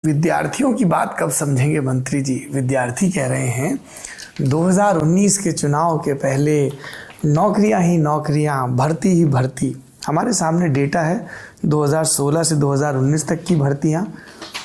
विद्यार्थियों की बात कब समझेंगे मंत्री जी? विद्यार्थी कह रहे हैं 2019 के चुनाव के पहले नौकरियां ही नौकरियां, भर्ती ही भर्ती। हमारे सामने डेटा है 2016 से 2019 तक की भर्तियां।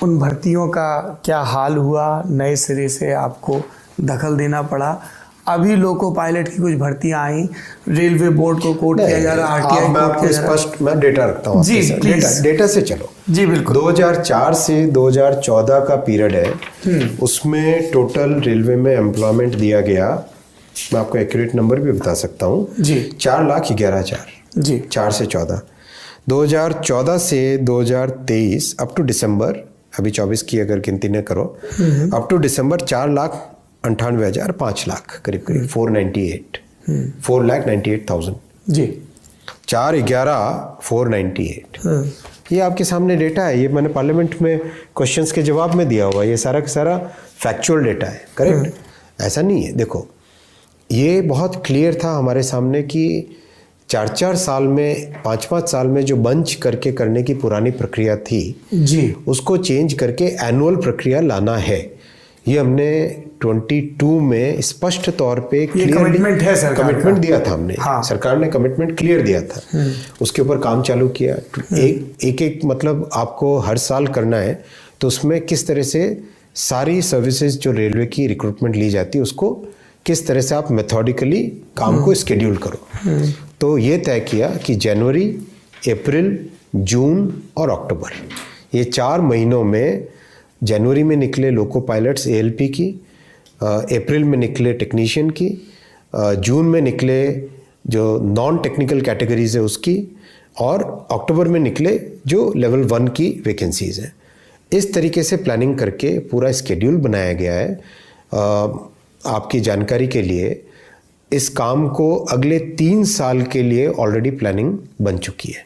उन भर्तियों का क्या हाल हुआ? नए सिरे से आपको दखल देना पड़ा। अभी लोको पायलट की कुछ भर्तियां आई, रेलवे बोर्ड को कोट किया जा रहा है, आरटीआई कोट किया जा रहा है। स्पष्ट मैं डेटा रखता हूँ जी प्लीज, डेटा से चलो। जी बिल्कुल। 2004 से 2014 का पीरियड है, उसमें टोटल रेलवे में एम्प्लॉयमेंट दिया गया, मैं आपको एक्यूरेट नंबर भी बता सकता हूँ जी, 4,11,000 जी, 4 से 14। 2014 से 2023 अप टू दिसंबर, अभी 24 की अगर गिनती न करो, अप टू दिसंबर 4,98,000, 5 लाख करीब करीब 4,98,000 जी, 4,11,498। ये आपके सामने डेटा है, ये मैंने पार्लियामेंट में क्वेश्चंस के जवाब में दिया हुआ है, ये सारा का सारा फैक्चुअल डेटा है, करेक्ट? ऐसा नहीं है। देखो, ये बहुत क्लियर था हमारे सामने कि 4-4 साल में, 5-5 साल में जो बंच करके करने की पुरानी प्रक्रिया थी जी, उसको चेंज करके एनुअल प्रक्रिया लाना है। ये हमने 22 में स्पष्ट तौर पे कमिटमेंट है, सरकार कमिटमेंट दिया था हमने। हाँ। सरकार ने कमिटमेंट क्लियर दिया था, उसके ऊपर काम चालू किया। एक मतलब आपको हर साल करना है, तो उसमें किस तरह से सारी सर्विसेज जो रेलवे की रिक्रूटमेंट ली जाती है उसको किस तरह से आप मेथोडिकली काम को स्केड्यूल करो। तो ये तय किया कि जनवरी, अप्रैल, जून और अक्टूबर, ये 4 महीनों में, जनवरी में निकले लोको पायलट्स एएलपी की, अप्रैल में निकले टेक्नीशियन की, जून में निकले जो नॉन टेक्निकल कैटेगरीज है उसकी, और अक्टूबर में निकले जो लेवल 1 की वैकेंसीज हैं। इस तरीके से प्लानिंग करके पूरा स्केड्यूल बनाया गया है। आपकी जानकारी के लिए, इस काम को अगले 3 साल के लिए ऑलरेडी प्लानिंग बन चुकी है।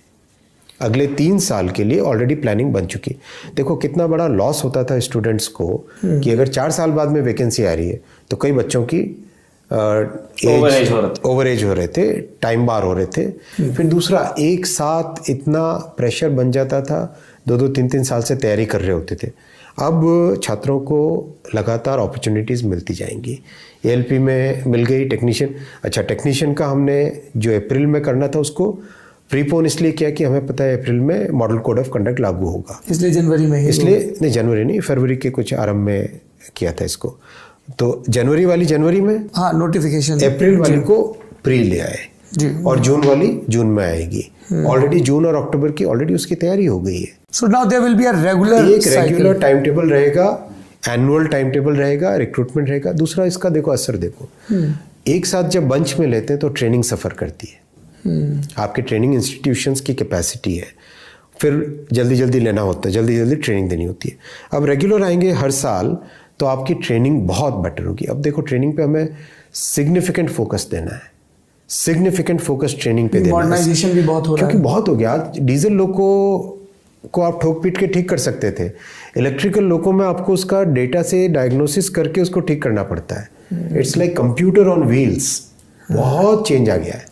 अगले 3 साल के लिए ऑलरेडी प्लानिंग बन चुकी। देखो कितना बड़ा लॉस होता था स्टूडेंट्स को कि अगर 4 साल बाद में वैकेंसी आ रही है तो कई बच्चों की ओवर एज हो रहे थे, टाइम बार हो रहे थे। फिर दूसरा, एक साथ इतना प्रेशर बन जाता था, 2-2, 3-3 साल से तैयारी कर रहे होते थे। अब छात्रों को लगातार अपॉर्चुनिटीज़ मिलती जाएंगी। एएलपी में मिल गई, टेक्नीशियन, अच्छा टेक्नीशियन का हमने जो अप्रैल में करना था उसको प्रीपोन इसलिए किया कि हमें पता है अप्रैल में मॉडल कोड ऑफ कंडक्ट लागू होगा, इसलिए जनवरी में ही, इसलिए नहीं, जनवरी नहीं, फरवरी के कुछ आरंभ में किया था इसको। तो जनवरी वाली जनवरी में, हाँ, नोटिफिकेशन, अप्रैल वाली को प्री ले आए जी, और जून वाली जून में आएगी। ऑलरेडी जून और अक्टूबर की ऑलरेडी उसकी तैयारी हो गई है। So now there will be a regular, एक रेगुलर टाइम टेबल रहेगा, एनुअल टाइम टेबल रहेगा, रिक्रूटमेंट रहेगा। दूसरा, इसका देखो असर देखो, एक साथ जब बंच में लेते हैं तो ट्रेनिंग सफ़र करती है। आपके ट्रेनिंग इंस्टीट्यूशंस की कैपेसिटी है, फिर जल्दी जल्दी लेना होता है, जल्दी जल्दी ट्रेनिंग देनी होती है। अब रेगुलर आएंगे हर साल तो आपकी ट्रेनिंग बहुत बेटर होगी। अब देखो, ट्रेनिंग पे हमें सिग्निफिकेंट फोकस देना है, सिग्निफिकेंट फोकस ट्रेनिंग पे देना है। मॉडर्नाइजेशन भी बहुत हो रहा है, क्योंकि बहुत हो गया। डीजल लोको को आप ठोक पीट के ठीक कर सकते थे, इलेक्ट्रिकल लोको में आपको उसका डेटा से डायग्नोसिस करके उसको ठीक करना पड़ता है। It's like computer on wheels, बहुत चेंज आ गया है।